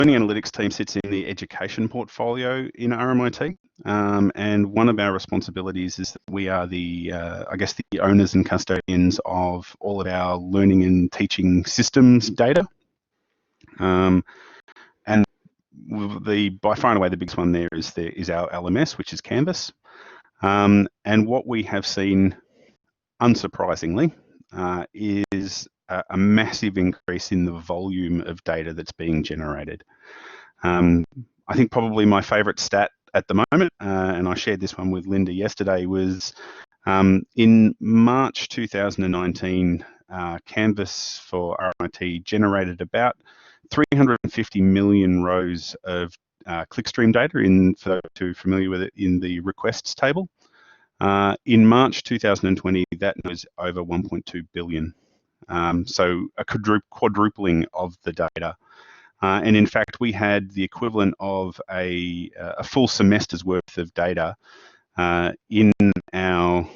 learning analytics team sits in the education portfolio in RMIT, and one of our responsibilities is that we are the, I guess, the owners and custodians of all of our learning and teaching systems data. And by far and away the biggest one there is our LMS, which is Canvas. And what we have seen, unsurprisingly, is a massive increase in the volume of data that's being generated. I think probably my favourite stat at the moment, and I shared this one with Linda yesterday, was in March 2019, Canvas for RMIT generated about 350 million rows of clickstream data, for those who are familiar with it, in the requests table. In March 2020, that was over 1.2 billion. So a quadrupling of the data. And in fact, we had the equivalent of a full semester's worth of data in our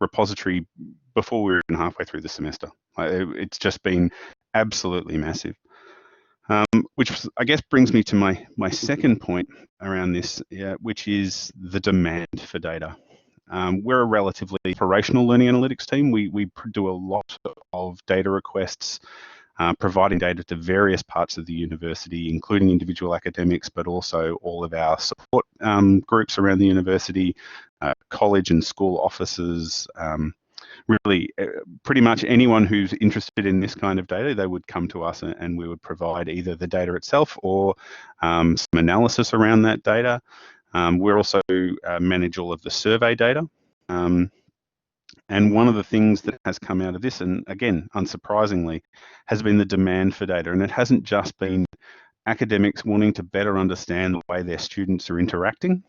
repository before we were even halfway through the semester. It's just been absolutely massive. Which I guess brings me to my second point around this, which is the demand for data. We're a relatively operational learning analytics team. We do a lot of data requests, providing data to various parts of the university, including individual academics, but also all of our support groups around the university, college and school offices. Really, pretty much anyone who's interested in this kind of data, they would come to us and we would provide either the data itself or some analysis around that data. We also manage all of the survey data. And one of the things that has come out of this, and again, unsurprisingly, has been the demand for data. And it hasn't just been academics wanting to better understand the way their students are interacting,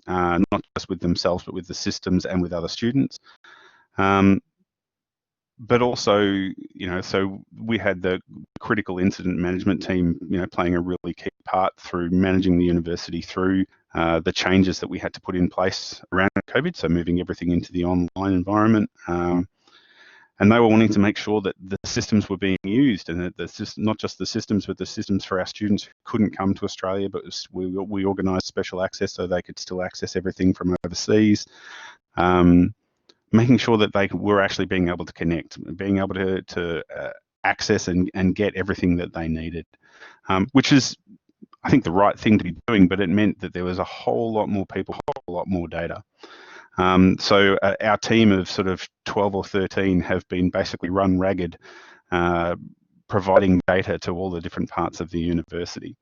not just with themselves, but with the systems and with other students. But also, so we had the critical incident management team, playing a really key part through managing the university through the changes that we had to put in place around COVID, so moving everything into the online environment. And they were wanting to make sure that the systems were being used, and that not just the systems, but the systems for our students who couldn't come to Australia, but we organised special access so they could still access everything from overseas. Making sure that they were actually being able to connect, being able to access and get everything that they needed, which is, I think, the right thing to be doing, but it meant that there was a whole lot more people, a whole lot more data. So our team of sort of 12 or 13 have been basically run ragged, providing data to all the different parts of the university.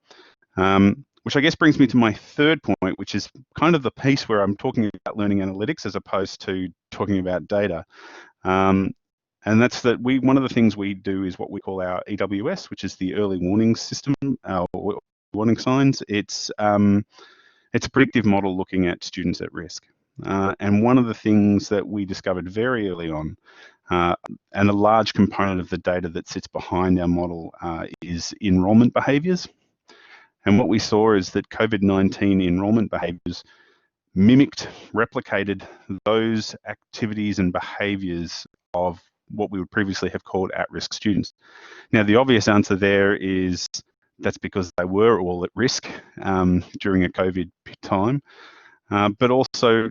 Which I guess brings me to my third point, which is kind of the piece where I'm talking about learning analytics as opposed to talking about data. And that's that one of the things we do is what we call our EWS, which is the early warning system, our warning signs. It's a predictive model looking at students at risk. And one of the things that we discovered very early on, and a large component of the data that sits behind our model, is enrolment behaviours. And what we saw is that COVID-19 enrolment behaviours mimicked, replicated those activities and behaviours of what we would previously have called at-risk students. Now, the obvious answer there is that's because they were all at risk during a COVID time, but also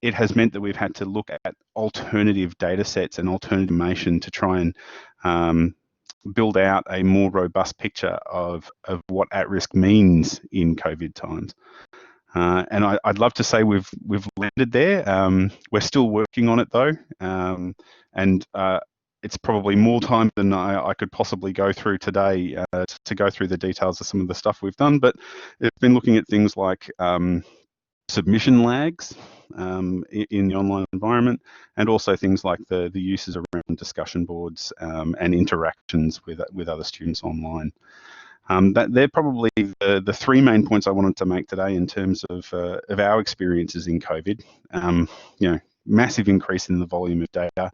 it has meant that we've had to look at alternative data sets and alternative information to try and build out a more robust picture of what at-risk means in COVID times. And I'd love to say we've landed there. We're still working on it though, and it's probably more time than I could possibly go through today to go through the details of some of the stuff we've done. But it's been looking at things like submission lags in the online environment, and also things like the uses around discussion boards and interactions with other students online. They're probably the three main points I wanted to make today in terms of our experiences in COVID. Massive increase in the volume of data,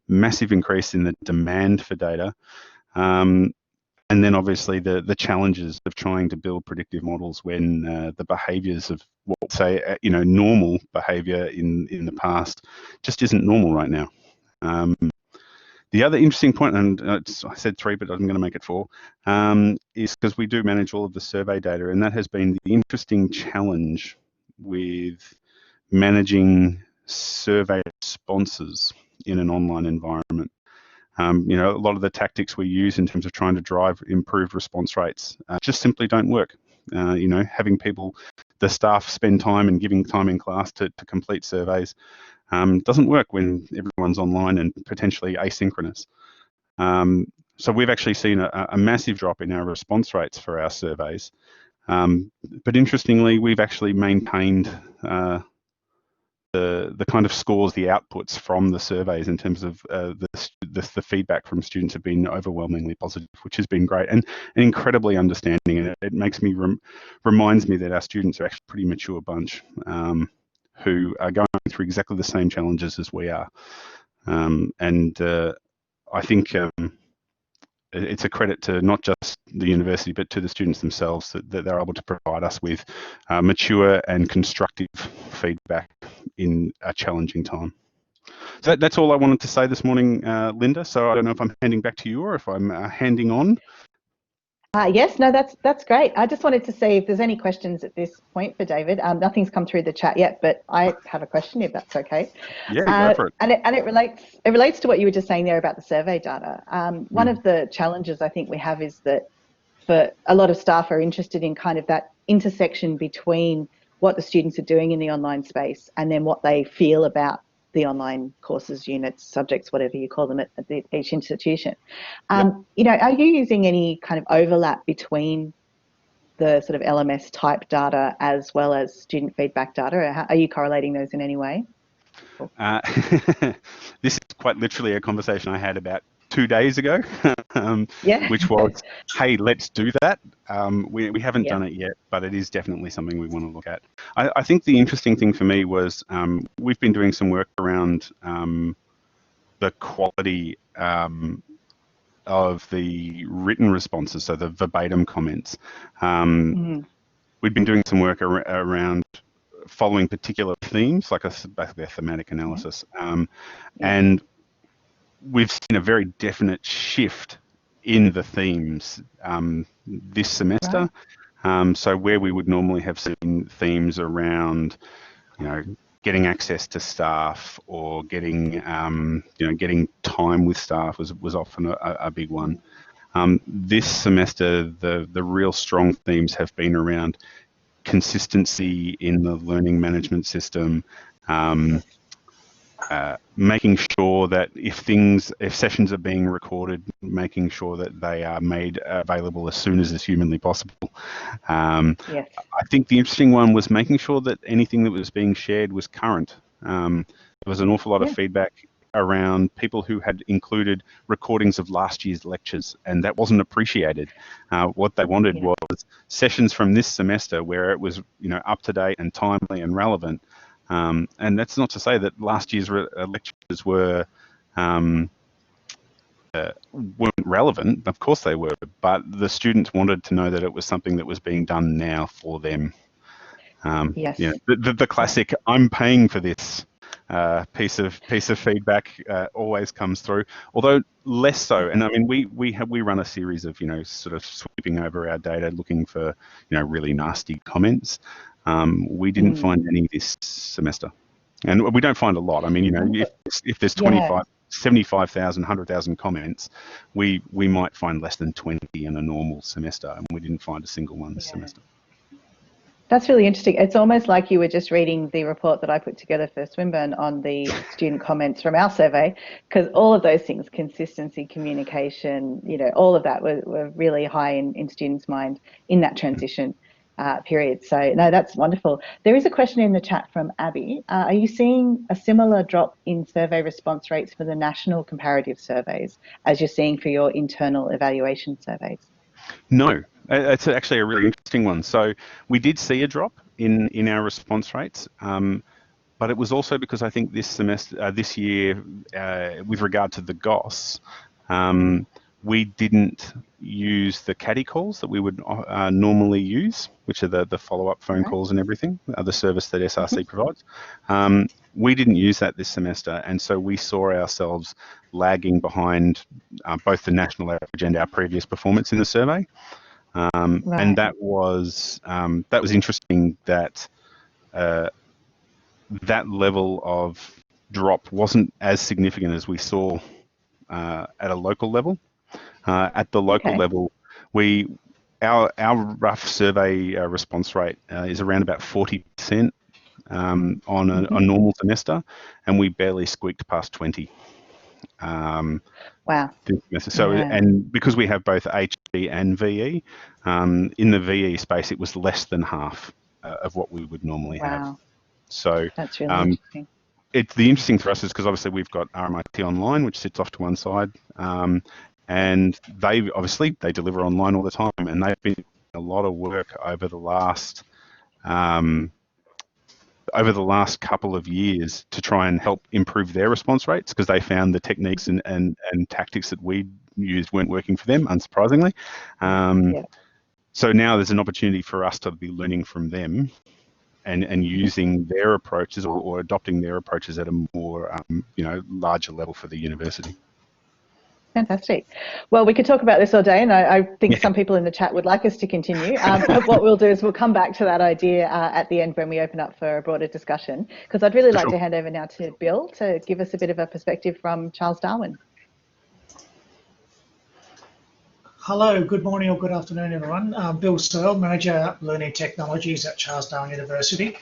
massive increase in the demand for data, and then obviously the challenges of trying to build predictive models when the behaviours of what say normal behaviour in the past just isn't normal right now. The other interesting point, and I said 3, but I'm going to make it 4, is because we do manage all of the survey data, and that has been the interesting challenge with managing survey responses in an online environment. You know, a lot of the tactics we use in terms of trying to drive improved response rates just simply don't work. You know, having the staff spend time and giving time in class to complete surveys doesn't work when everyone's online and potentially asynchronous. So we've actually seen a massive drop in our response rates for our surveys. But interestingly, we've actually maintained the kind of scores, the outputs from the surveys in terms of the feedback from students have been overwhelmingly positive, which has been great and incredibly understanding. And it makes me reminds me that our students are actually a pretty mature bunch who are going through exactly the same challenges as we are. I think it's a credit to not just the university, but to the students themselves that they're able to provide us with mature and constructive feedback in a challenging time. So that's all I wanted to say this morning, Linda. So I don't know if I'm handing back to you or if I'm handing on. Yes, no, that's great. I just wanted to see if there's any questions at this point for David. Nothing's come through the chat yet, but I have a question if that's okay. Yeah, go for it. And it relates to what you were just saying there about the survey data. One of the challenges I think we have is that for a lot of staff are interested in kind of that intersection between what the students are doing in the online space and then what they feel about the online courses, units, subjects, whatever you call them at each institution. You know, are you using any kind of overlap between the sort of LMS type data as well as student feedback data? Or are you correlating those in any way? This is quite literally a conversation I had about 2 days ago, which was, hey, let's do that. We haven't done it yet, but it is definitely something we want to look at. I think the interesting thing for me was we've been doing some work around the quality of the written responses, so the verbatim comments. We've been doing some work around following particular themes, like basically a thematic analysis. And we've seen a very definite shift in the themes this semester. So where we would normally have seen themes around, you know, getting access to staff or getting, you know, getting time with staff was often a big one. This semester, the real strong themes have been around consistency in the learning management system, making sure that if sessions are being recorded, making sure that they are made available as soon as is humanly possible. I think the interesting one was making sure that anything that was being shared was current. There was an awful lot of feedback around people who had included recordings of last year's lectures, and that wasn't appreciated. What they wanted was sessions from this semester where it was, you know, up to date and timely and relevant. And that's not to say that last year's lectures were weren't relevant. Of course they were, but the students wanted to know that it was something that was being done now for them. You know, the classic "I'm paying for this" piece of feedback always comes through, although less so. And I mean, we run a series of, you know, sort of sweeping over our data, looking for, you know, really nasty comments. We didn't find any this semester, and we don't find a lot. I mean, you know, if there's 25, 75,000, 100,000 comments, we might find less than 20 in a normal semester, and we didn't find a single one this semester. That's really interesting. It's almost like you were just reading the report that I put together for Swinburne on the student comments from our survey, because all of those things, consistency, communication, you know, all of that were really high in students' mind in that transition period. So, no, that's wonderful. There is a question in the chat from Abby. Are you seeing a similar drop in survey response rates for the national comparative surveys as you're seeing for your internal evaluation surveys? No, it's actually a really interesting one. So we did see a drop in our response rates, but it was also because I think this semester, this year, with regard to the GOS, we didn't use the caddy calls that we would normally use, which are the follow-up phone calls and everything, the service that SRC provides. we didn't use that this semester, and so we saw ourselves lagging behind both the national average and our previous performance in the survey. And that was interesting that that level of drop wasn't as significant as we saw at a local level. At the local level, our rough survey response rate is around about 40% on a normal semester, and we barely squeaked past 20. Wow. So, and because we have both HE and VE, in the VE space, it was less than half of what we would normally have. So that's really interesting. The interesting for us is because obviously we've got RMIT Online, which sits off to one side, and they deliver online all the time, and they've been doing a lot of work over the last couple of years to try and help improve their response rates, because they found the techniques and tactics that we used weren't working for them, unsurprisingly. So now there's an opportunity for us to be learning from them and using their approaches or adopting their approaches at a more larger level for the university. Fantastic. Well, we could talk about this all day, and I think some people in the chat would like us to continue. But what we'll do is we'll come back to that idea at the end when we open up for a broader discussion, because I'd really like to hand over now to Bill to give us a bit of a perspective from Charles Darwin. Hello, good morning or good afternoon, everyone. Bill Searle, Manager Learning Technologies at Charles Darwin University.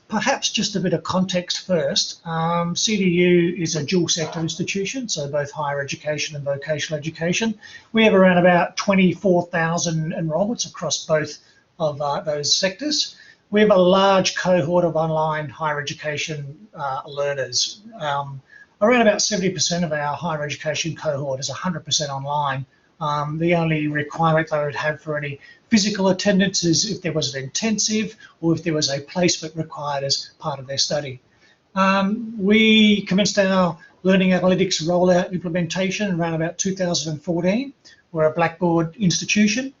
Perhaps just a bit of context first. CDU is a dual sector institution, so both higher education and vocational education. We have around about 24,000 enrolments across both of those sectors. We have a large cohort of online higher education learners. Around about 70% of our higher education cohort is 100% online. The only requirement they would have for any physical attendance is if there was an intensive or if there was a placement required as part of their study. We commenced our learning analytics rollout implementation around about 2014. We're a Blackboard institution.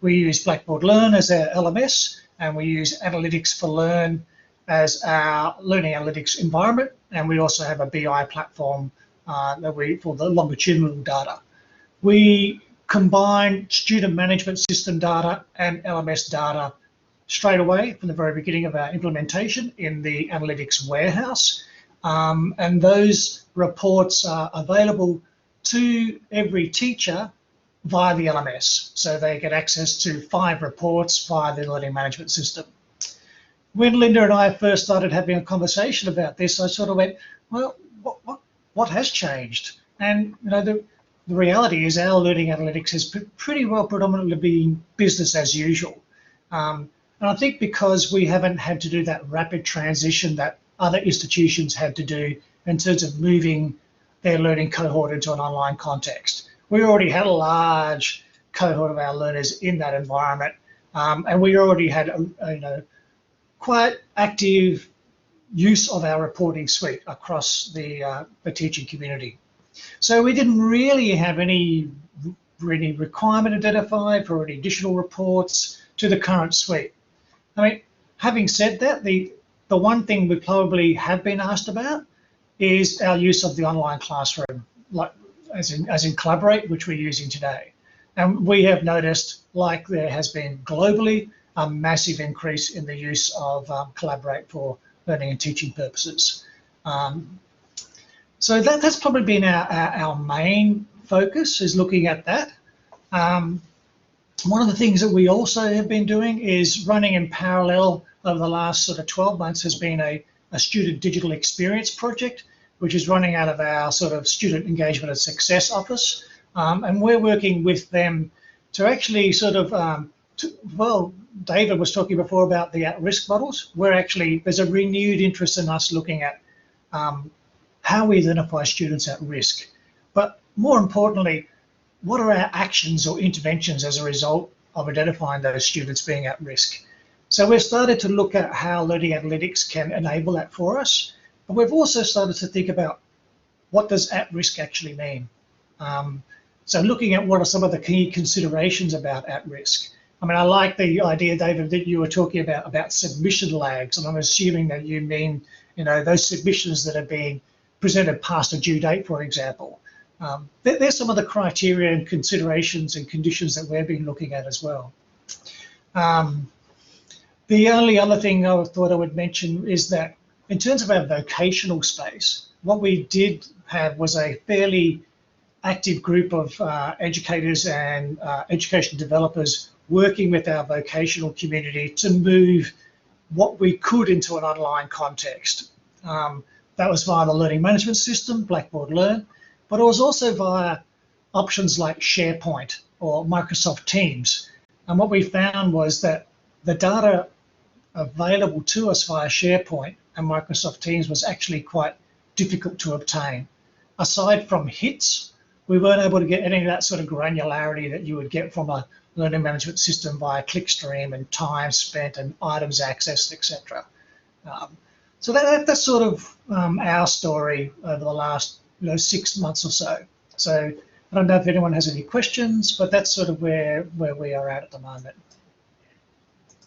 We use Blackboard Learn as our LMS, and we use Analytics for Learn as our learning analytics environment, and we also have a BI platform for the longitudinal data. We combine student management system data and LMS data straight away from the very beginning of our implementation in the analytics warehouse. And those reports are available to every teacher via the LMS. So they get access to 5 reports via the learning management system. When Linda and I first started having a conversation about this, I sort of went, well, what has changed? And the reality is our learning analytics has pretty well predominantly been business as usual. And I think because we haven't had to do that rapid transition that other institutions had to do in terms of moving their learning cohort into an online context. We already had a large cohort of our learners in that environment, and we already had quite active use of our reporting suite across the teaching community. So we didn't really have any requirement identified for any additional reports to the current suite. I mean, having said that, the one thing we probably have been asked about is our use of the online classroom, like as in Collaborate, which we're using today. And we have noticed, like there has been globally, a massive increase in the use of Collaborate for learning and teaching purposes. So that's probably been our main focus, is looking at that. One of the things that we also have been doing is running in parallel over the last sort of 12 months has been a student digital experience project, which is running out of our sort of student engagement and success office. And we're working with them to actually sort of, well, David was talking before about the at-risk models. There's a renewed interest in us looking at how we identify students at risk. But more importantly, what are our actions or interventions as a result of identifying those students being at risk? So we've started to look at how learning analytics can enable that for us. But we've also started to think about what does at risk actually mean? So looking at what are some of the key considerations about at risk. I mean, I like the idea, David, that you were talking about submission lags, and I'm assuming that you mean You know, those submissions that are being presented past a due date, for example. There's some of the criteria and considerations and conditions that we've been looking at as well. The only other thing I thought I would mention is that in terms of our vocational space, what we did have was a fairly active group of educators and education developers working with our vocational community to move what we could into an online context. That was via the learning management system, Blackboard Learn, but it was also via options like SharePoint or Microsoft Teams. And what we found was that the data available to us via SharePoint and Microsoft Teams was actually quite difficult to obtain. Aside from hits, we weren't able to get any of that sort of granularity that you would get from a learning management system via clickstream and time spent and items accessed, etc. So that's sort of our story over the last 6 months or so. So I don't know if anyone has any questions, but that's sort of where we are at the moment.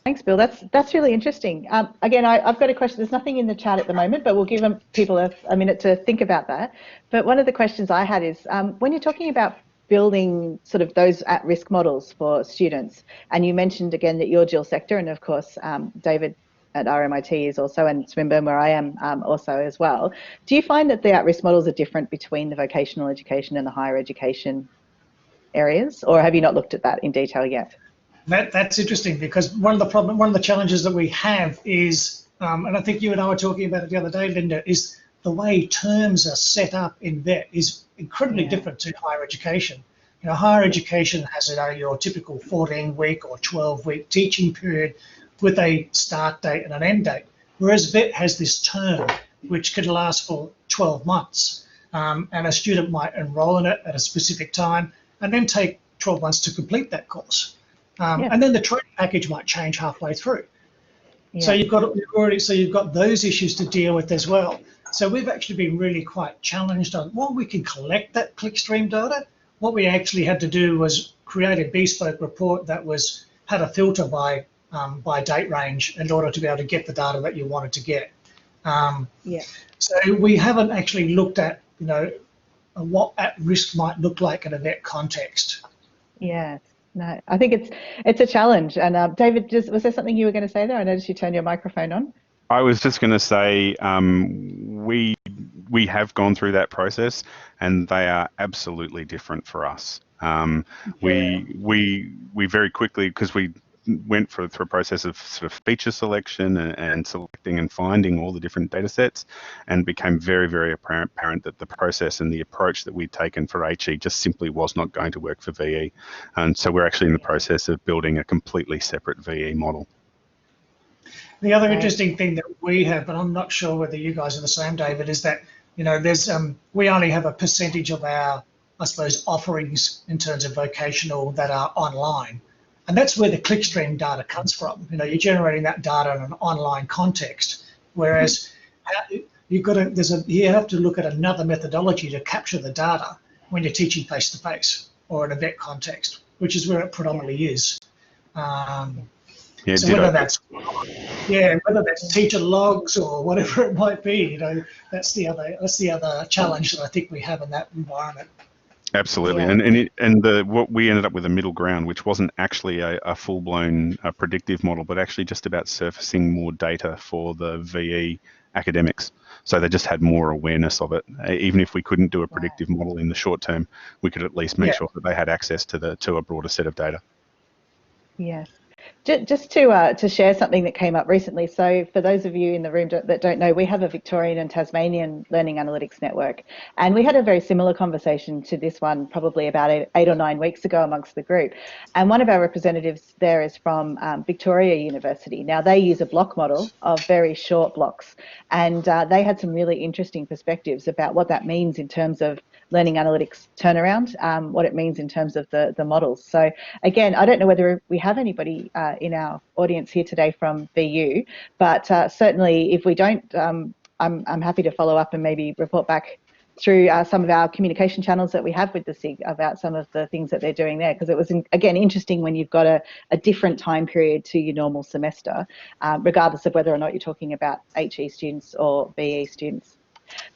Thanks, Bill. That's really interesting. Again, I've got a question. There's nothing in the chat at the moment, but we'll give people a minute to think about that. But one of the questions I had is, when you're talking about building sort of those at-risk models for students, and you mentioned again that you're dual sector, and of course, David at RMIT is also, and Swinburne, where I am, also as well. Do you find that the at-risk models are different between the vocational education and the higher education areas, or have you not looked at that in detail yet? That's interesting, because one of the challenges that we have is, and I think you and I were talking about it the other day, Linda, is the way terms are set up in VET is incredibly different to higher education. You know, higher education has your typical 14-week or 12-week teaching period with a start date and an end date, whereas VET has this term which could last for 12 months, and a student might enroll in it at a specific time and then take 12 months to complete that course. And then the training package might change halfway through. Yeah. So you've got those issues to deal with as well. So we've actually been really quite challenged on, well, we can collect that clickstream data. What we actually had to do was create a bespoke report that had a filter by date range in order to be able to get the data that you wanted to get. So we haven't actually looked at what at risk might look like in a VET context. Yeah. No, I think it's a challenge. And David, was there something you were going to say there? I noticed you turned your microphone on. I was just going to say we have gone through that process, and they are absolutely different for us. We very quickly, because we went through a process of sort of feature selection and selecting and finding all the different data sets, and became very, very apparent that the process and the approach that we'd taken for HE just simply was not going to work for VE. And so we're actually in the process of building a completely separate VE model. The other interesting thing that we have, but I'm not sure whether you guys are the same, David, is that there's we only have a percentage of our, I suppose, offerings in terms of vocational that are online. And that's where the clickstream data comes from. You're generating that data in an online context, whereas you have to look at another methodology to capture the data when you're teaching face-to-face or in a VET context, which is where it predominantly is. So whether that's teacher logs or whatever it might be, that's the other challenge that I think we have in that environment. Absolutely, what we ended up with a middle ground, which wasn't actually a full-blown predictive model, but actually just about surfacing more data for the VE academics. So they just had more awareness of it. Even if we couldn't do a predictive model in the short term, we could at least make sure that they had access to a broader set of data. Yes. Just to share something that came up recently. So for those of you in the room that don't know, we have a Victorian and Tasmanian Learning Analytics Network. And we had a very similar conversation to this one probably about 8 or 9 weeks ago amongst the group. And one of our representatives there is from Victoria University. Now, they use a block model of very short blocks. And they had some really interesting perspectives about what that means in terms of learning analytics turnaround, what it means in terms of the models. So again, I don't know whether we have anybody in our audience here today from VU, but certainly if we don't, I'm happy to follow up and maybe report back through some of our communication channels that we have with the SIG about some of the things that they're doing there, because it was, again, interesting when you've got a different time period to your normal semester, regardless of whether or not you're talking about HE students or BE students.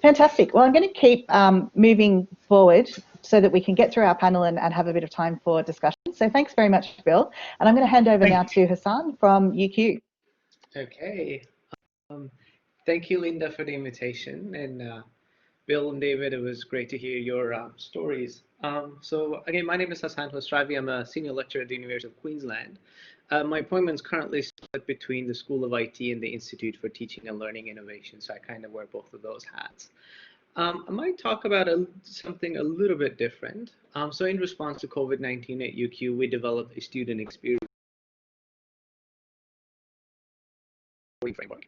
Fantastic. Well, I'm going to keep moving forward so that we can get through our panel and have a bit of time for discussion. So thanks very much, Bill. And I'm going to hand over now to Hassan from UQ. Okay. Thank you, Linda, for the invitation. And Bill and David, it was great to hear your stories. So again, my name is Hassan Hosravi. I'm a senior lecturer at the University of Queensland. My appointment is currently split between the School of IT and the Institute for Teaching and Learning Innovation, so I kind of wear both of those hats. I might talk about something a little bit different. So in response to COVID-19 at UQ, we developed a student experience framework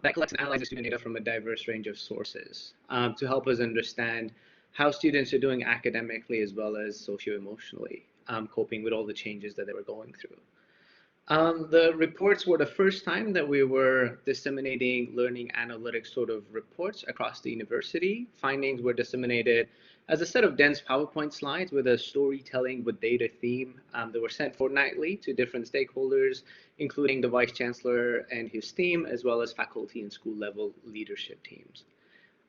that collects and analyzes student data from a diverse range of sources to help us understand how students are doing academically as well as socio-emotionally, coping with all the changes that they were going through. The reports were the first time that we were disseminating learning analytics sort of reports across the university. Findings were disseminated as a set of dense PowerPoint slides with a storytelling with data theme. They were sent fortnightly to different stakeholders, including the Vice Chancellor and his team, as well as faculty and school level leadership teams.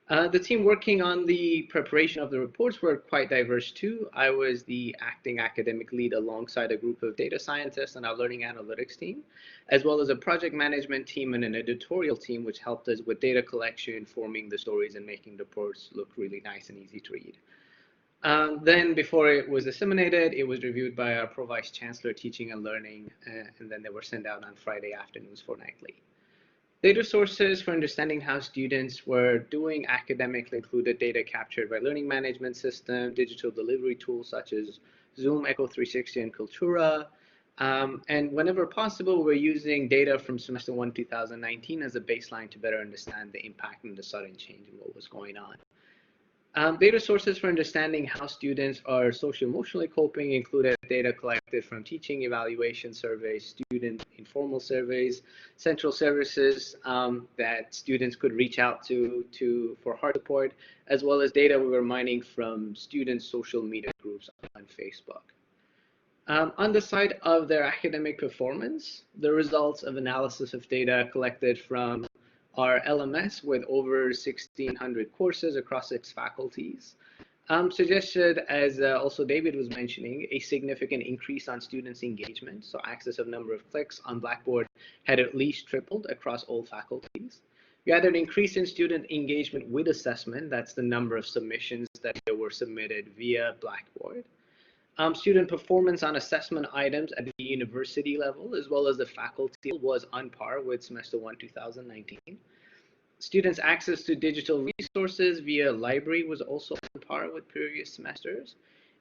The team working on the preparation of the reports were quite diverse too. I was the acting academic lead alongside a group of data scientists and our learning analytics team, as well as a project management team and an editorial team, which helped us with data collection, informing the stories and making the reports look really nice and easy to read. Then before it was disseminated, it was reviewed by our Pro-Vice Chancellor Teaching and Learning, and then they were sent out on Friday afternoons fortnightly. Data sources for understanding how students were doing academically included data captured by learning management system, digital delivery tools such as Zoom, Echo 360, and Cultura. And whenever possible, we're using data from semester 1, 2019 as a baseline to better understand the impact and the sudden change in what was going on. Data sources for understanding how students are socio-emotionally coping included data collected from teaching evaluation surveys, student informal surveys, central services that students could reach out to for hard support, as well as data we were mining from students' social media groups on Facebook. On the side of their academic performance, the results of analysis of data collected from our LMS with over 1,600 courses across its faculties suggested, as also David was mentioning, a significant increase on students' engagement. So access of number of clicks on Blackboard had at least tripled across all faculties. We had an increase in student engagement with assessment. That's the number of submissions that were submitted via Blackboard. Student performance on assessment items at the university level, as well as the faculty, was on par with semester 1, 2019. Students' access to digital resources via library was also on par with previous semesters.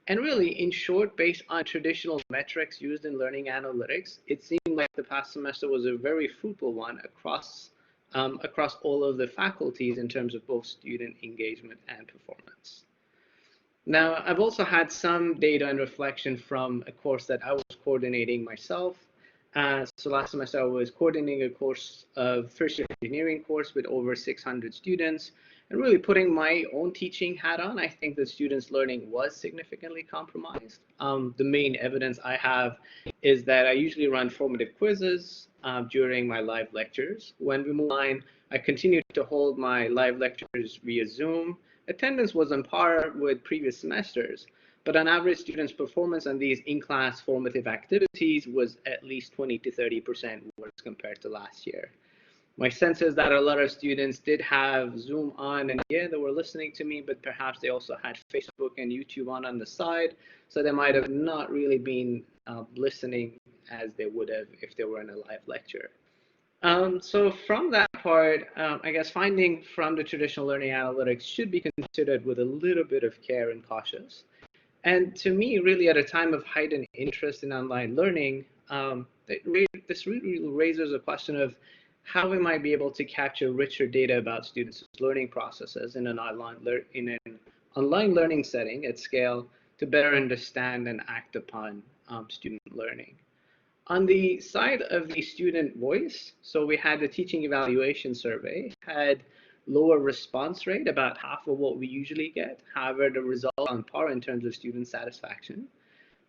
And really, in short, based on traditional metrics used in learning analytics, it seemed like the past semester was a very fruitful one across all of the faculties in terms of both student engagement and performance. Now, I've also had some data and reflection from a course that I was coordinating myself. So last semester, I was coordinating a course of first year engineering course with over 600 students, and really putting my own teaching hat on. I think the students' learning was significantly compromised. The main evidence I have is that I usually run formative quizzes during my live lectures. When we move online, I continue to hold my live lectures via Zoom. Attendance was on par with previous semesters, but on average, students' performance on these in-class formative activities was at least 20 to 30% worse compared to last year. My sense is that a lot of students did have Zoom on, and yeah, they were listening to me, but perhaps they also had Facebook and YouTube on the side, so they might have not really been listening as they would have if they were in a live lecture. So from that part, I guess finding from the traditional learning analytics should be considered with a little bit of care and cautious. And to me, really at a time of heightened interest in online learning, this really raises a question of how we might be able to capture richer data about students' learning processes in an online learning setting at scale to better understand and act upon student learning. On the side of the student voice, so we had the teaching evaluation survey, had lower response rate, about half of what we usually get. However, the result on par in terms of student satisfaction.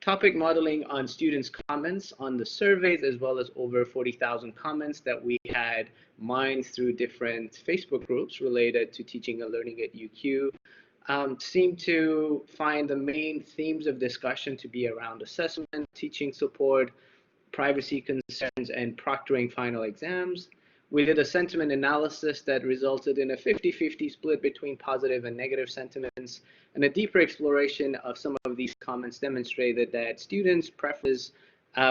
Topic modeling on students' comments on the surveys, as well as over 40,000 comments that we had mined through different Facebook groups related to teaching and learning at UQ, seem to find the main themes of discussion to be around assessment, teaching support, privacy concerns, and proctoring final exams. We did a sentiment analysis that resulted in a 50-50 split between positive and negative sentiments, and a deeper exploration of some of these comments demonstrated that students' preferences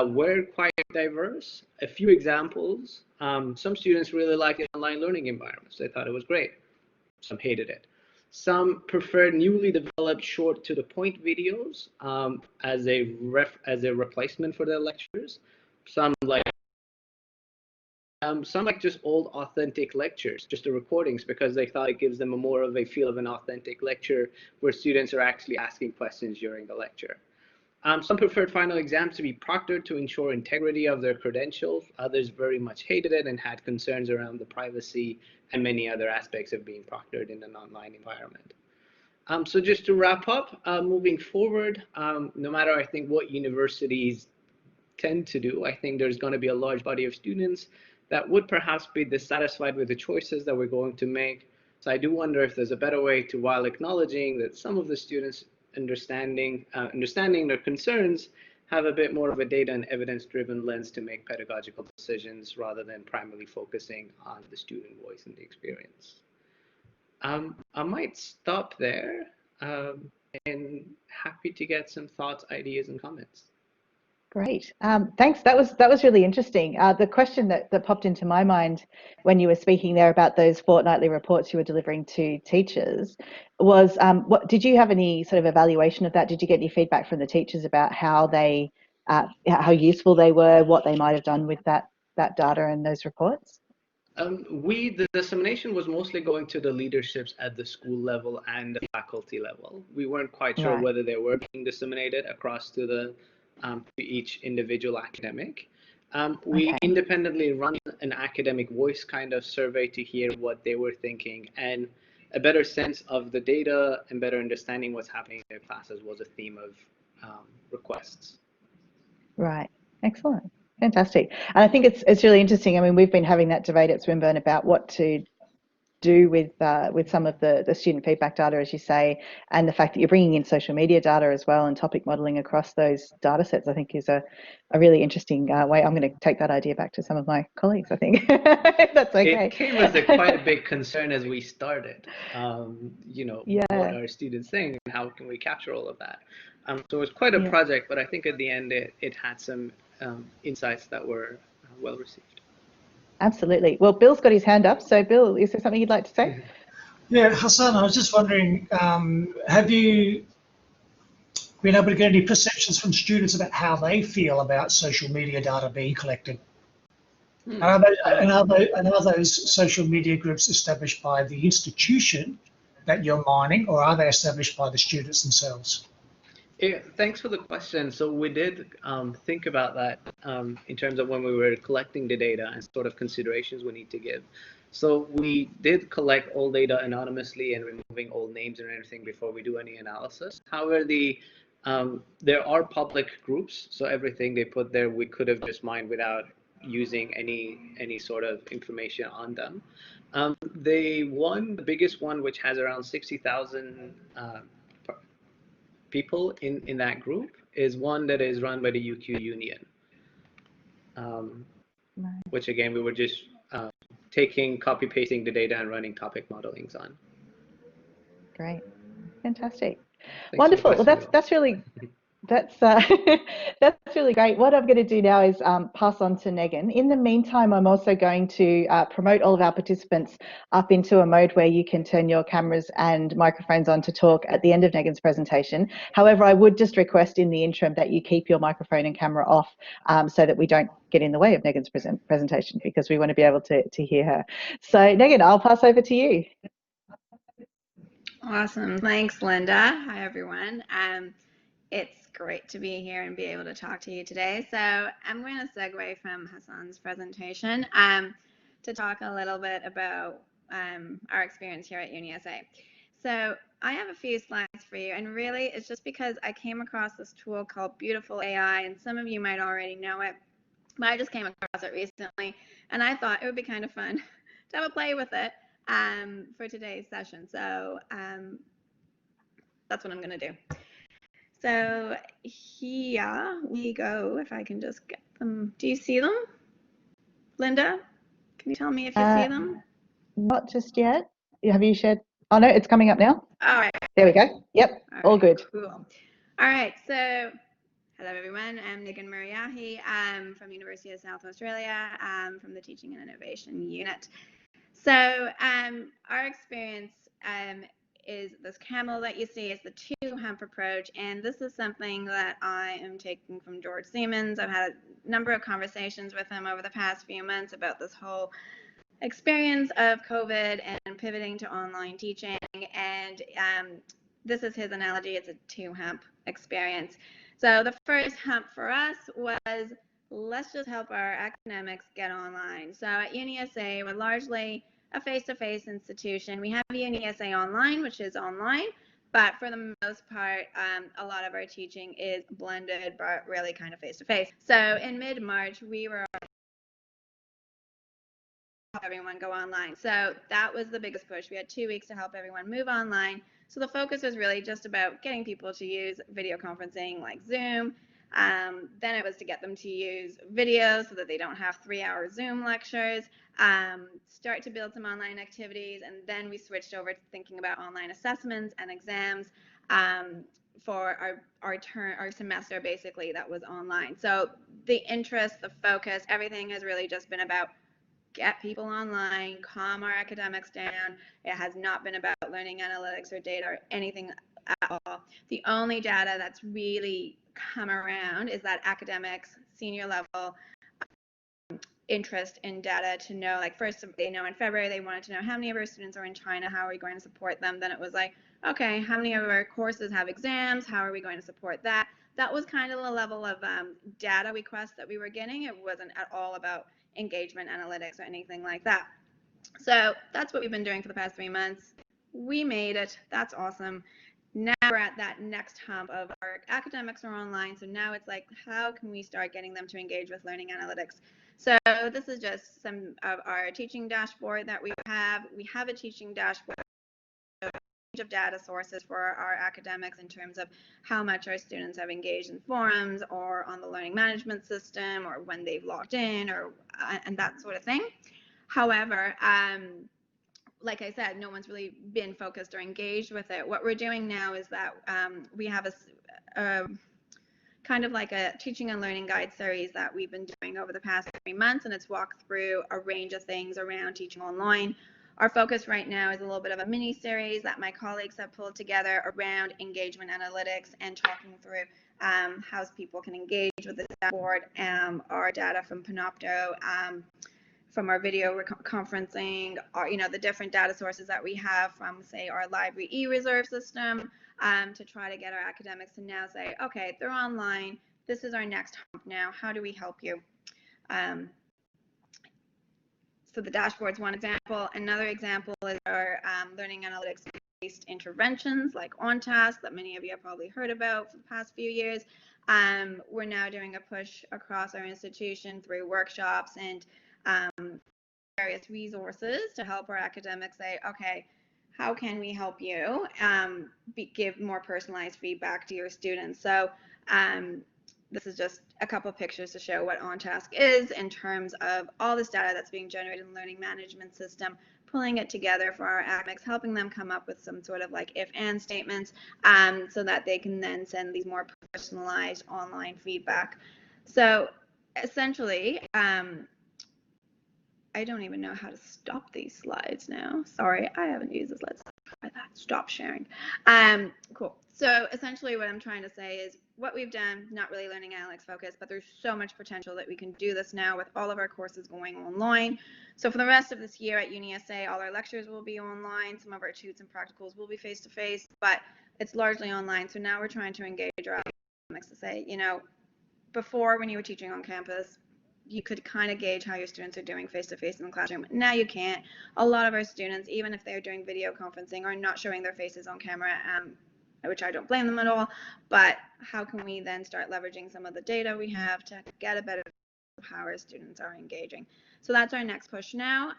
were quite diverse. A few examples: some students really liked online learning environments. They thought it was great. Some hated it. Some preferred newly developed short to the point videos as a replacement for their lectures. Some like just old authentic lectures, just the recordings, because they thought it gives them a more of a feel of an authentic lecture where students are actually asking questions during the lecture. Some preferred final exams to be proctored to ensure integrity of their credentials. Others very much hated it and had concerns around the privacy and many other aspects of being proctored in an online environment. So just to wrap up, moving forward, no matter I think what universities tend to do, I think there's going to be a large body of students that would perhaps be dissatisfied with the choices that we're going to make. So I do wonder if there's a better way to, while acknowledging that some of the students understanding their concerns, have a bit more of a data and evidence-driven lens to make pedagogical decisions rather than primarily focusing on the student voice and the experience. I might stop there and happy to get some thoughts, ideas, and comments. Great. Thanks. That was really interesting. The question that popped into my mind when you were speaking there about those fortnightly reports you were delivering to teachers was, what did you have any sort of evaluation of that? Did you get any feedback from the teachers about how useful they were, what they might have done with that data and those reports? The dissemination was mostly going to the leaderships at the school level and the faculty level. We weren't quite sure whether they were being disseminated across to each individual academic. We independently run an academic voice kind of survey to hear what they were thinking, and a better sense of the data and better understanding what's happening in their classes was a theme of requests. Right. Excellent. Fantastic. And I think it's really interesting. I mean, we've been having that debate at Swinburne about what to do with some of the student feedback data, as you say, and the fact that you're bringing in social media data as well and topic modeling across those data sets, I think is a really interesting way. I'm going to take that idea back to some of my colleagues, I think, if that's okay. It came as quite a big concern as we started, what are students saying and how can we capture all of that? So it was quite a project, but I think at the end it had some insights that were well received. Absolutely. Well, Bill's got his hand up. So, Bill, is there something you'd like to say? Yeah, Hassan, I was just wondering, have you been able to get any perceptions from students about how they feel about social media data being collected? And are those social media groups established by the institution that you're mining, or are they established by the students themselves? Yeah, thanks for the question. So we did think about that in terms of when we were collecting the data and sort of considerations we need to give. So we did collect all data anonymously and removing all names and everything before we do any analysis. However, there are public groups, so everything they put there we could have just mined without using any sort of information on them. The biggest one, which has around 60,000 people in that group, is one that is run by the UQ Union, which again we were just copy pasting the data and running topic modelings on. Great, fantastic, Thanks. Wonderful. Well, that's really that's really great. What I'm going to do now is pass on to Megan. In the meantime, I'm also going to promote all of our participants up into a mode where you can turn your cameras and microphones on to talk at the end of Megan's presentation. However, I would just request in the interim that you keep your microphone and camera off so that we don't get in the way of Megan's presentation, because we want to be able to hear her. So Megan, I'll pass over to you. Awesome. Thanks, Linda. Hi, everyone. It's great to be here and be able to talk to you today. So I'm going to segue from Hassan's presentation to talk a little bit about our experience here at UniSA. So I have a few slides for you, and really it's just because I came across this tool called Beautiful AI, and some of you might already know it, but I just came across it recently, and I thought it would be kind of fun to have a play with it for today's session. So that's what I'm going to do. So here we go. If I can just get them. Do you see them? Linda, can you tell me if you see them? Not just yet. Have you shared? Oh, no, it's coming up now. All right. There we go. Yep, all good. Cool. All right, so hello everyone. I'm Nigan Muriahi. I'm from University of South Australia. I'm from the Teaching and Innovation Unit. So our experience is this camel that you see is the two-hump approach, and this is something that I am taking from George Siemens. I've had a number of conversations with him over the past few months about this whole experience of COVID and pivoting to online teaching, and this is his analogy. It's a two-hump experience. So the first hump for us was, let's just help our academics get online. So at UniSA, we're largely a face-to-face institution. We have UniSA Online, which is online, but for the most part, a lot of our teaching is blended, but really kind of face-to-face. So in mid-March, we were help everyone go online. So that was the biggest push. We had 2 weeks to help everyone move online. So the focus was really just about getting people to use video conferencing like Zoom. Then it was to get them to use video so that they don't have 3-hour Zoom lectures, start to build some online activities, and then we switched over to thinking about online assessments and exams for our semester, basically, that was online. So the interest, the focus, everything has really just been about get people online, calm our academics down. It has not been about learning analytics or data or anything at all. The only data that's really come around is that academics, senior level, interest in data to know, like, first, they know in February they wanted to know how many of our students are in China, how are we going to support them? Then it was like, okay, how many of our courses have exams? How are we going to support that? That was kind of the level of data requests that we were getting. It wasn't at all about engagement analytics or anything like that. So that's what we've been doing for the past 3 months. We made it. That's awesome. Now we're at that next hump of our academics are online. So now it's like, how can we start getting them to engage with learning analytics? So this is just some of our teaching dashboard that we have. We have a teaching dashboard of data sources for our academics in terms of how much our students have engaged in forums or on the learning management system or when they've logged in or and that sort of thing. However, like I said, no one's really been focused or engaged with it. What we're doing now is that we have a kind of like a teaching and learning guide series that we've been doing over the past 3 months, and it's walked through a range of things around teaching online. Our focus right now is a little bit of a mini series that my colleagues have pulled together around engagement analytics and talking through how people can engage with the dashboard, our data from Panopto, from our video conferencing, or, you know, the different data sources that we have from, say, our library e-reserve system, to try to get our academics to now say, okay, they're online, this is our next hump now, how do we help you? So the dashboard's one example. Another example is our learning analytics-based interventions like OnTask that many of you have probably heard about for the past few years. We're now doing a push across our institution through workshops and various resources to help our academics say, okay, how can we help you give more personalized feedback to your students? So this is just a couple of pictures to show what OnTask is in terms of all this data that's being generated in the learning management system, pulling it together for our academics, helping them come up with some sort of like if-and statements so that they can then send these more personalized online feedback. So essentially, I don't even know how to stop these slides now. Sorry, I haven't used this. Let's try that. Stop sharing. Cool. So essentially what I'm trying to say is what we've done, not really learning analytics focus, but there's so much potential that we can do this now with all of our courses going online. So for the rest of this year at UniSA, all our lectures will be online. Some of our tutes and practicals will be face-to-face, but it's largely online. So now we're trying to engage our academics to say, you know, before when you were teaching on campus, you could kind of gauge how your students are doing face-to-face in the classroom. Now you can't. A lot of our students, even if they're doing video conferencing, are not showing their faces on camera, which I don't blame them at all. But how can we then start leveraging some of the data we have to get a better how our students are engaging? So that's our next push now,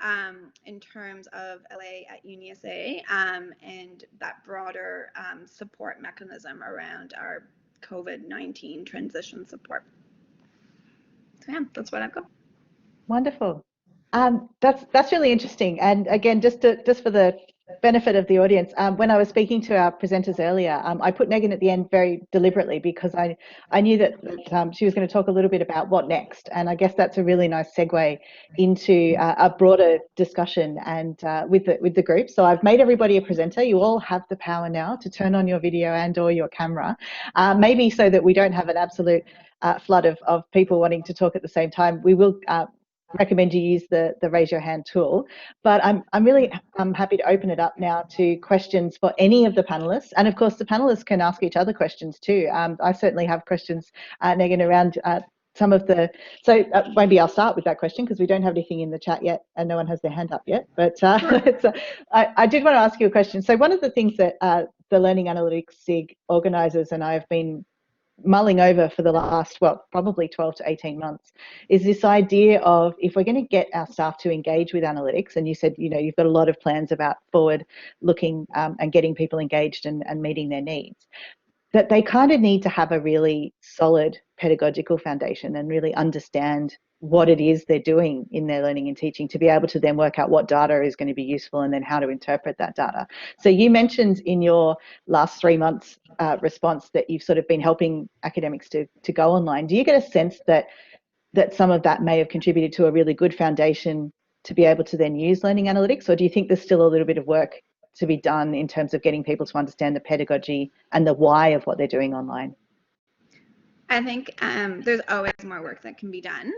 in terms of LA at UniSA, and that broader support mechanism around our COVID-19 transition support. So yeah, that's what I've got. Wonderful. That's really interesting. And again, just for the benefit of the audience, when I was speaking to our presenters earlier, I put Megan at the end very deliberately because I knew that she was going to talk a little bit about what next. And I guess that's a really nice segue into a broader discussion and with the group. So I've made everybody a presenter. You all have the power now to turn on your video and or your camera, maybe so that we don't have an absolute flood of people wanting to talk at the same time. We will recommend you use the raise your hand tool, but I'm really happy to open it up now to questions for any of the panelists, and of course the panelists can ask each other questions too. I certainly have questions, Megan, around some of the, so maybe I'll start with that question because we don't have anything in the chat yet and no one has their hand up yet, but I did want to ask you a question. So one of the things that the Learning Analytics SIG organisers and I have been mulling over for the last, well, probably 12 to 18 months, is this idea of if we're going to get our staff to engage with analytics, and you said, you know, you've got a lot of plans about forward looking and getting people engaged and meeting their needs, that they kind of need to have a really solid pedagogical foundation and really understand what it is they're doing in their learning and teaching to be able to then work out what data is going to be useful and then how to interpret that data. So you mentioned in your last 3 months response that you've sort of been helping academics to go online. Do you get a sense that some of that may have contributed to a really good foundation to be able to then use learning analytics, or do you think there's still a little bit of work to be done in terms of getting people to understand the pedagogy and the why of what they're doing online? I think there's always more work that can be done.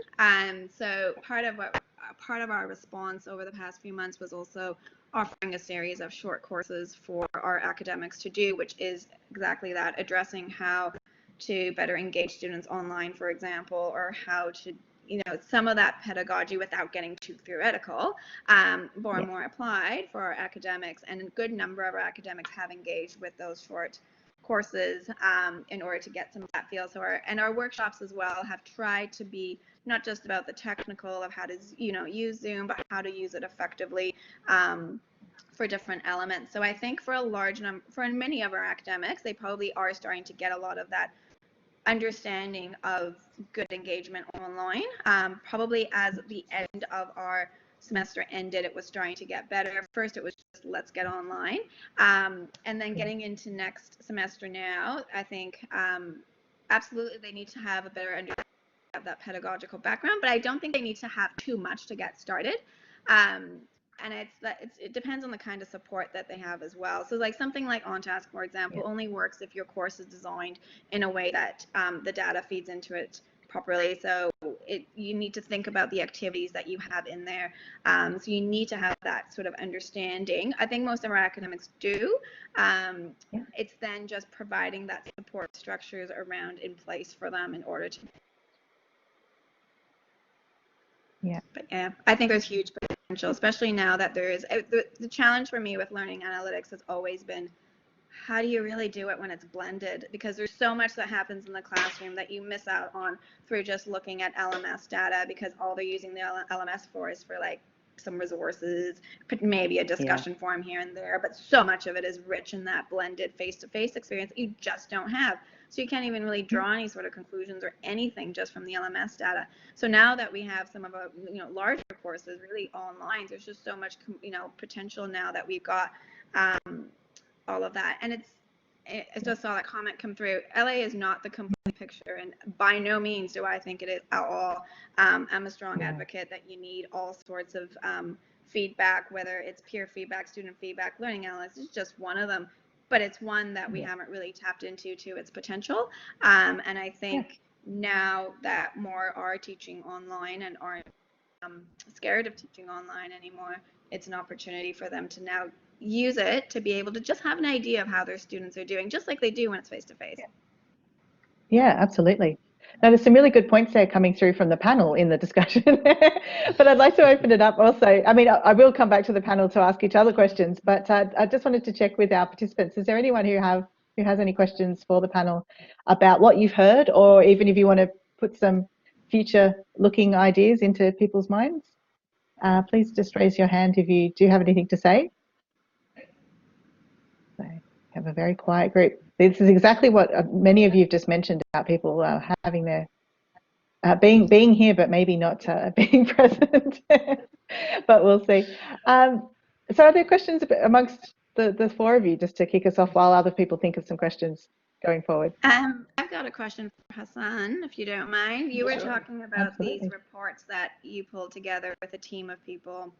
So part of our response over the past few months was also offering a series of short courses for our academics to do, which is exactly that, addressing how to better engage students online, for example, or how to, you know, some of that pedagogy without getting too theoretical, more applied for our academics. And a good number of our academics have engaged with those short courses in order to get some of that feel. So our workshops as well have tried to be not just about the technical of how to, you know, use Zoom, but how to use it effectively for different elements. So I think for a large number, for many of our academics, they probably are starting to get a lot of that understanding of good engagement online. Probably as the end of our semester ended, it was starting to get better. First, it was just let's get online. And then getting into next semester now, I think absolutely they need to have a better understanding of that pedagogical background, but I don't think they need to have too much to get started. And it depends on the kind of support that they have as well. So like something like OnTask, for example, only works if your course is designed in a way that the data feeds into it properly. So you need to think about the activities that you have in there. So you need to have that sort of understanding. I think most of our academics do. It's then just providing that support structures around in place for them in order to. But yeah, I think there's huge potential, especially now that there is the challenge for me with learning analytics has always been, how do you really do it when it's blended? Because there's so much that happens in the classroom that you miss out on through just looking at LMS data, because all they're using the LMS for is for like some resources, maybe a discussion forum here and there, but so much of it is rich in that blended face-to-face experience that you just don't have. So you can't even really draw any sort of conclusions or anything just from the LMS data. So now that we have some of our, you know, larger courses really online, there's just so much, you know, potential now that we've got all of that. And I just saw that comment come through. LA is not the complete picture, and by no means do I think it is at all. I'm a strong advocate that you need all sorts of feedback, whether it's peer feedback, student feedback. Learning analytics is just one of them, but it's one that we haven't really tapped into to its potential. And I think now that more are teaching online and aren't scared of teaching online anymore, it's an opportunity for them to now use it to be able to just have an idea of how their students are doing, just like they do when it's face-to-face. Yeah, absolutely. Now, there's some really good points there coming through from the panel in the discussion, but I'd like to open it up also. I mean, I will come back to the panel to ask each other questions, but I just wanted to check with our participants. Is there anyone who has any questions for the panel about what you've heard, or even if you want to put some future-looking ideas into people's minds? Please just raise your hand if you do have anything to say. So, have a very quiet group. This is exactly what many of you have just mentioned about people having their being here, but maybe not being present. But we'll see. So, are there questions amongst the four of you, just to kick us off while other people think of some questions going forward? I've got a question for Hassan, if you don't mind. You were talking about these reports that you pulled together with a team of people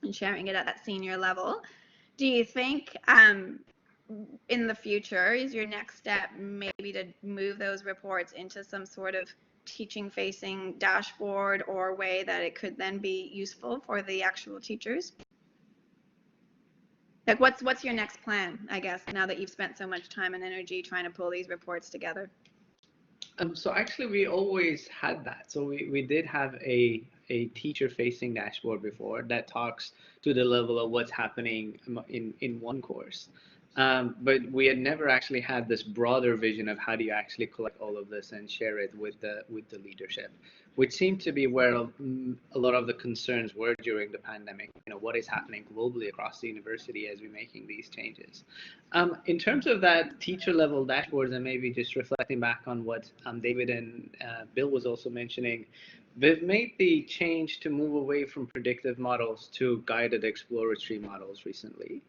and sharing it at that senior level. Do you think in the future is your next step maybe to move those reports into some sort of teaching-facing dashboard or way that it could then be useful for the actual teachers? Like, what's your next plan, I guess, now that you've spent so much time and energy trying to pull these reports together? So actually, we always had that. So we did have a teacher-facing dashboard before that talks to the level of what's happening in one course. But we had never actually had this broader vision of how do you actually collect all of this and share it with the leadership, which seemed to be where a lot of the concerns were during the pandemic. You know, what is happening globally across the university as we're making these changes. In terms of that teacher level dashboards, and maybe just reflecting back on what David and Bill was also mentioning, we've made the change to move away from predictive models to guided exploratory models recently.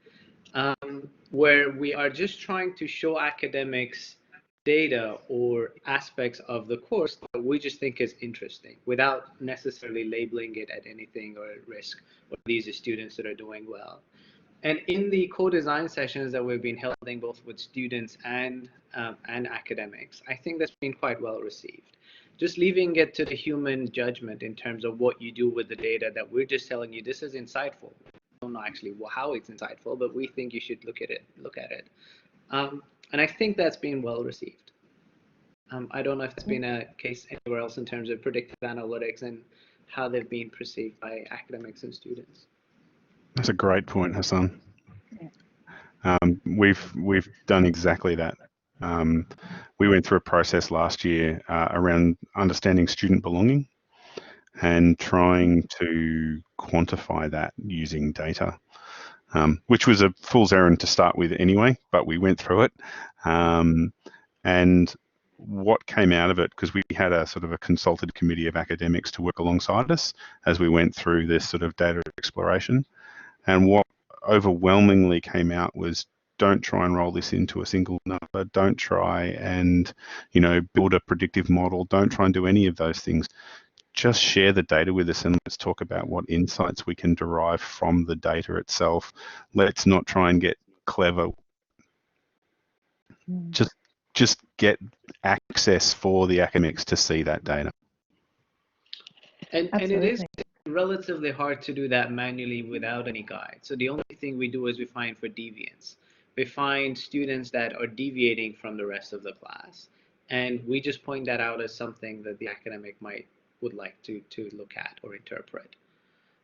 Where we are just trying to show academics data or aspects of the course that we just think is interesting without necessarily labeling it at anything or at risk, or these are students that are doing well. And in the co-design sessions that we've been holding both with students and academics, I think that's been quite well received. Just leaving it to the human judgment in terms of what you do with the data that we're just telling you this is insightful. Don't know actually how it's insightful, but we think you should look at it. And I think that's been well received. I don't know if it's been a case anywhere else in terms of predictive analytics and how they've been perceived by academics and students. That's a great point, Hassan. We've done exactly that. We went through a process last year around understanding student belonging and trying to quantify that using data, which was a fool's errand to start with anyway, but we went through it. And what came out of it, because we had a sort of a consulted committee of academics to work alongside us as we went through this sort of data exploration. And what overwhelmingly came out was, don't try and roll this into a single number. Don't try and, build a predictive model. Don't try and do any of those things. Just share the data with us and let's talk about what insights we can derive from the data itself. Let's not try and get clever. Just get access for the academics to see that data. And it is relatively hard to do that manually without any guide. So the only thing we do is we find for deviants. We find students that are deviating from the rest of the class. And we just point that out as something that the academic would like to look at or interpret.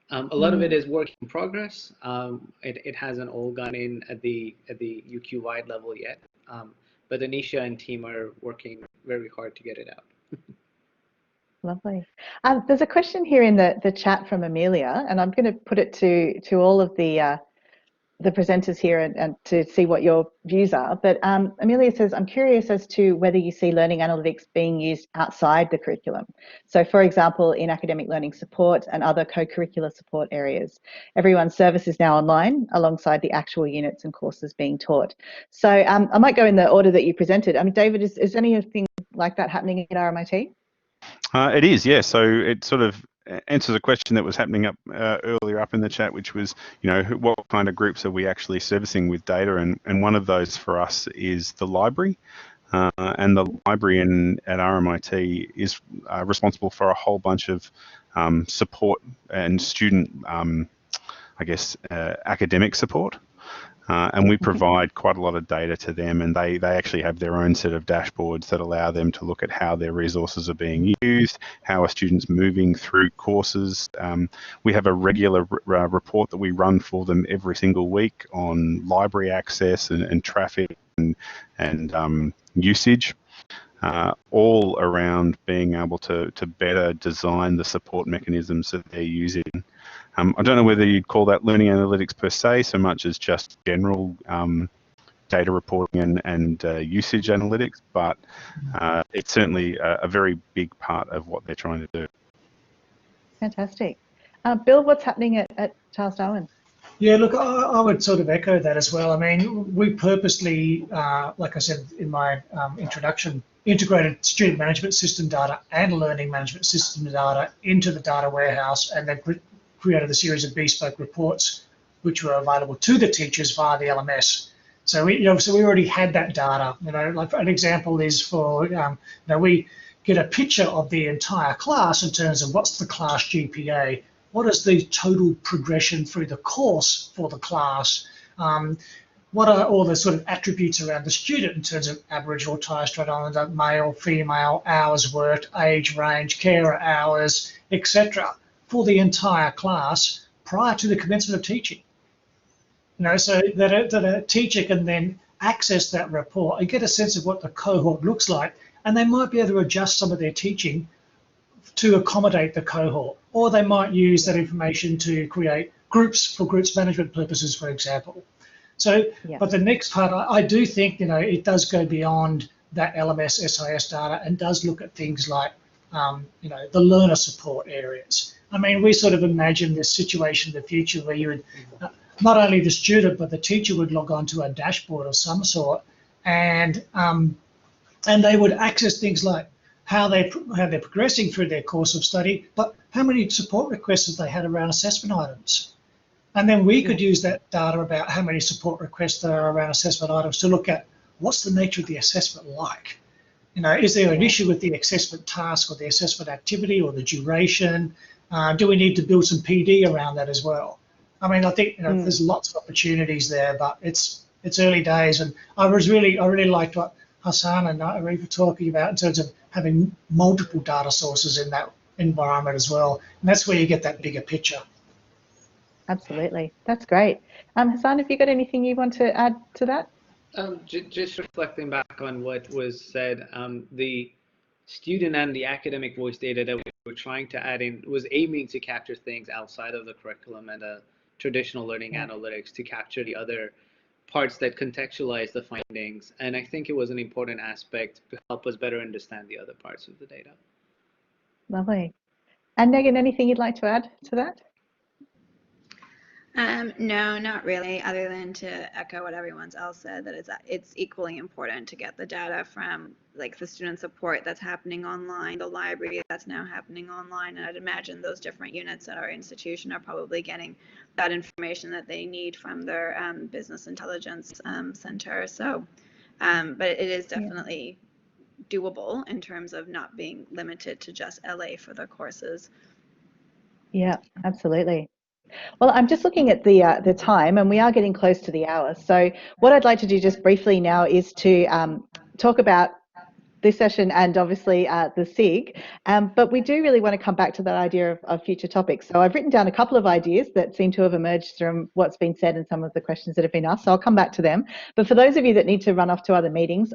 A lot of it is work in progress. It hasn't all gone in at the UQ-wide level yet, but Anisha and team are working very hard to get it out. Lovely. There's a question here in the chat from Amelia, and I'm going to put it to all of the presenters here and to see what your views are. But Amelia says, I'm curious as to whether you see learning analytics being used outside the curriculum. So for example, in academic learning support and other co-curricular support areas. Everyone's service is now online alongside the actual units and courses being taught. So I might go in the order that you presented. I mean, David, is anything like that happening at RMIT? It is, yeah. So it sort of answers a question that was happening up earlier up in the chat, which was, what kind of groups are we actually servicing with data? And one of those for us is the library. And the library at RMIT is responsible for a whole bunch of support and student, academic support. And we provide quite a lot of data to them, and they actually have their own set of dashboards that allow them to look at how their resources are being used, how are students moving through courses. We have a regular report that we run for them every single week on library access and traffic and usage. All around being able to better design the support mechanisms that they're using. I don't know whether you'd call that learning analytics per se, so much as just general data reporting and usage analytics, but it's certainly a very big part of what they're trying to do. Fantastic. Bill, what's happening at Charles Darwin? Yeah, look, I would sort of echo that as well. I mean, we purposely, like I said in my introduction, integrated student management system data and learning management system data into the data warehouse, and then created a series of bespoke reports which were available to the teachers via the LMS. So we already had that data. Like an example is for, we get a picture of the entire class in terms of what's the class GPA, what is the total progression through the course for the class, what are all the sort of attributes around the student in terms of Aboriginal, Torres Strait Islander, male, female, hours worked, age range, carer hours, etc., for the entire class prior to the commencement of teaching. So that a teacher can then access that report and get a sense of what the cohort looks like, and they might be able to adjust some of their teaching to accommodate the cohort, or they might use that information to create groups for groups management purposes, for example. So, yeah. But the next part, I do think, it does go beyond that LMS SIS data and does look at things like, the learner support areas. I mean, we sort of imagine this situation in the future where you would, not only the student, but the teacher would log on to a dashboard of some sort, and they would access things like how they're progressing through their course of study, but how many support requests have they had around assessment items. And then we could use that data about how many support requests there are around assessment items to look at what's the nature of the assessment like. Is there an issue with the assessment task or the assessment activity or the duration? Do we need to build some PD around that as well? I mean, I think there's lots of opportunities there, but it's early days, and I really liked what Hassan and Arif were talking about in terms of having multiple data sources in that environment as well, and that's where you get that bigger picture. Absolutely, that's great. Hassan, have you got anything you want to add to that? Just reflecting back on what was said, the student and the academic voice data that we were trying to add in was aiming to capture things outside of the curriculum and traditional learning analytics, to capture the other parts that contextualize the findings. And I think it was an important aspect to help us better understand the other parts of the data. Lovely. And Megan, anything you'd like to add to that? No, not really, other than to echo what everyone else said, that it's equally important to get the data from like the student support that's happening online, the library that's now happening online, and I'd imagine those different units at our institution are probably getting that information that they need from their business intelligence center. So, but it is definitely doable in terms of not being limited to just LA for the courses. Yeah, absolutely. Well, I'm just looking at the time, and we are getting close to the hour. So what I'd like to do just briefly now is to talk about this session and obviously the SIG, but we do really want to come back to that idea of future topics. So I've written down a couple of ideas that seem to have emerged from what's been said and some of the questions that have been asked, so I'll come back to them. But for those of you that need to run off to other meetings,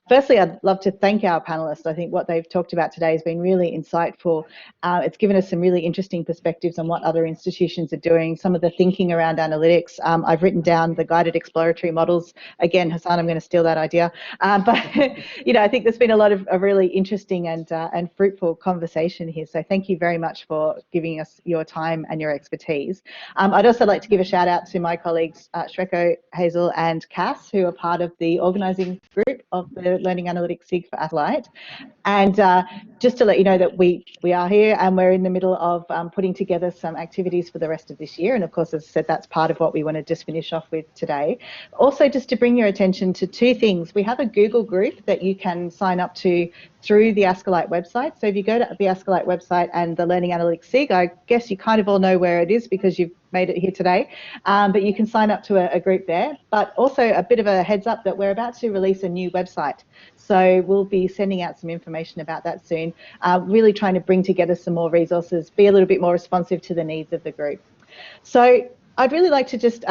firstly, I'd love to thank our panelists. I think what they've talked about today has been really insightful. It's given us some really interesting perspectives on what other institutions are doing, some of the thinking around analytics. I've written down the guided exploratory models. Again, Hassan, I'm going to steal that idea. But I think there's been a lot of a really interesting and fruitful conversation here. So thank you very much for giving us your time and your expertise. I'd also like to give a shout out to my colleagues Shreko, Hazel and Cass, who are part of the organising group of the Learning Analytics SIG for ASCILITE. And just to let you know that we are here and we're in the middle of putting together some activities for the rest of this year. And of course, as I said, that's part of what we want to just finish off with today. Also, just to bring your attention to two things. We have a Google group that you can sign up up to through the ASCILITE website. So if you go to the ASCILITE website and the Learning Analytics SIG, I guess you kind of all know where it is because you've made it here today, but you can sign up to a group there. But also a bit of a heads up that we're about to release a new website. So we'll be sending out some information about that soon, really trying to bring together some more resources, be a little bit more responsive to the needs of the group. So I'd really like to just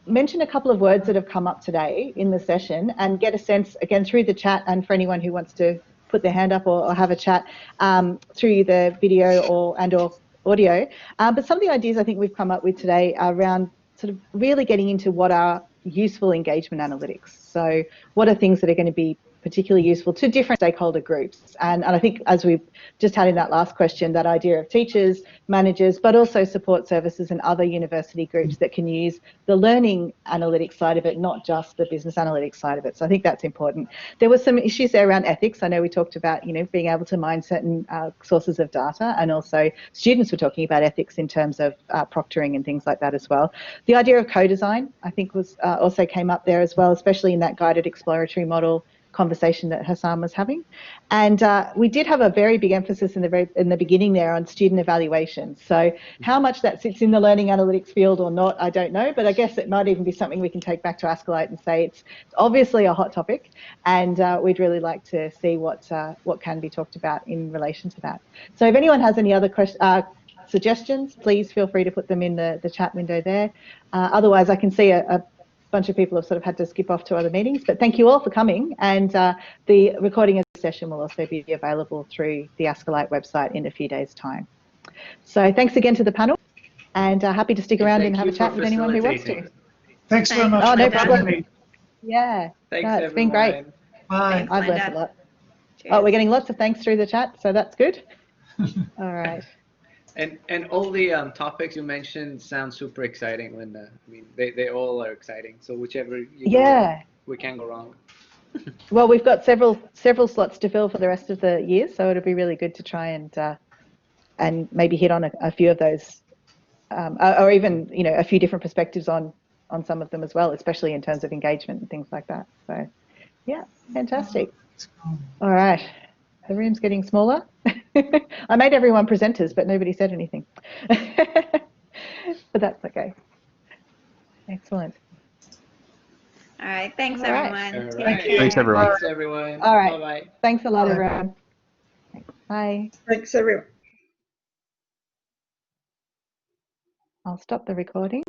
mention a couple of words that have come up today in the session and get a sense, again, through the chat and for anyone who wants to put their hand up or have a chat through the video or audio. But some of the ideas I think we've come up with today are around sort of really getting into what are useful engagement analytics. So what are things that are going to be particularly useful to different stakeholder groups? And I think, as we've just had in that last question, that idea of teachers, managers, but also support services and other university groups that can use the learning analytics side of it, not just the business analytics side of it. So I think that's important. There were some issues there around ethics. I know we talked about, being able to mine certain sources of data, and also students were talking about ethics in terms of proctoring and things like that as well. The idea of co-design, I think, was also came up there as well, especially in that guided exploratory model conversation that Hassan was having. And we did have a very big emphasis in the beginning there on student evaluation. So how much that sits in the learning analytics field or not, I don't know, but I guess it might even be something we can take back to ASCILITE and say it's obviously a hot topic, and we'd really like to see what can be talked about in relation to that. So if anyone has any other suggestions, please feel free to put them in the chat window there. Otherwise, I can see a bunch of people have sort of had to skip off to other meetings, but thank you all for coming, and the recording of the session will also be available through the ASCILITE website in a few days' time. So thanks again to the panel, and happy to stick around and have a chat with anyone who wants to. Thanks very much. Oh, no for problem. me. Yeah, Thanks, no, it's been great. Bye. I've learned a lot. Cheers. Oh, we're getting lots of thanks through the chat, so that's good. All right. And all the topics you mentioned sound super exciting, Linda. I mean, they all are exciting. So whichever you go, we can't go wrong. Well, we've got several slots to fill for the rest of the year, so it'll be really good to try and maybe hit on a few of those, or even a few different perspectives on some of them as well, especially in terms of engagement and things like that. So, yeah, fantastic. All right, the room's getting smaller. I made everyone presenters, but nobody said anything. But that's okay. Excellent. All right. Thanks, All right. everyone. All Take right. care. Thanks, everyone. Thanks, everyone. All right. Bye-bye. Thanks a lot, Bye. everyone. Bye. Thanks, everyone. I'll stop the recording.